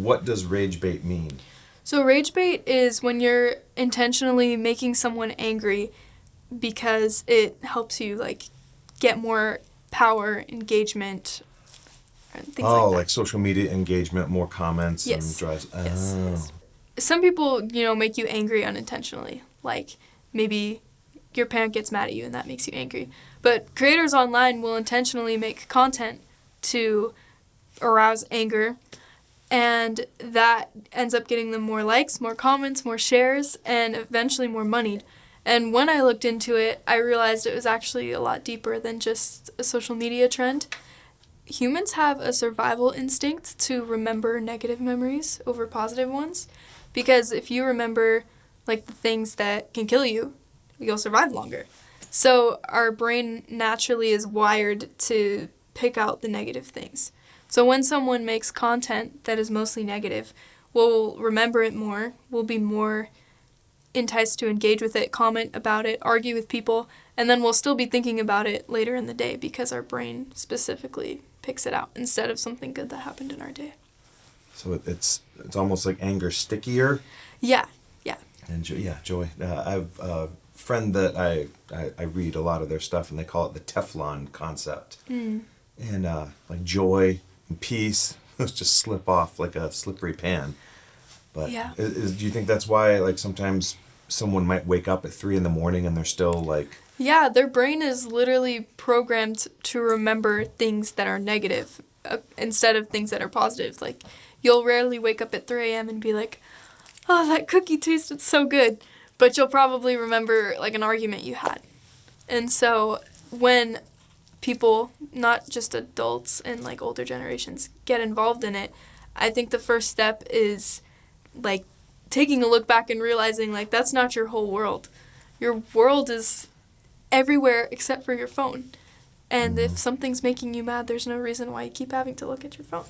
what does rage bait mean? So rage bait is when you're intentionally making someone angry because it helps you, like, get more power, engagement, and things like that. Like social media engagement, more comments, Yes. and drives. Yes. Some people, make you angry unintentionally. Like, maybe your parent gets mad at you and that makes you angry. But creators online will intentionally make content to arouse anger, and that ends up getting them more likes, more comments, more shares, and eventually more money. And when I looked into it, I realized it was actually a lot deeper than just a social media trend. Humans have a survival instinct to remember negative memories over positive ones, because if you remember, like, the things that can kill you, you'll survive longer. So our brain naturally is wired to pick out the negative things. So when someone makes content that is mostly negative, we'll remember it more, we'll be more enticed to engage with it, comment about it, argue with people, and then we'll still be thinking about it later in the day because our brain specifically picks it out instead of something good that happened in our day. So it's almost like anger stickier. Yeah. And joy. I have a friend that I read a lot of their stuff, and they call it the Teflon concept. And like joy and peace, those just slip off like a slippery pan. But Yeah. do you think that's why, like, sometimes someone might wake up at 3 a.m. and they're still like... Yeah, their brain is literally programmed to remember things that are negative instead of things that are positive. Like, you'll rarely wake up at 3 a.m. and be like, oh, that cookie tasted so good. But you'll probably remember, like, an argument you had. And so when people, not just adults and, like, older generations, get involved in it, I think the first step is, like, taking a look back and realizing, like, that's not your whole world. Your world is everywhere except for your phone. And if something's making you mad, there's no reason why you keep having to look at your phone.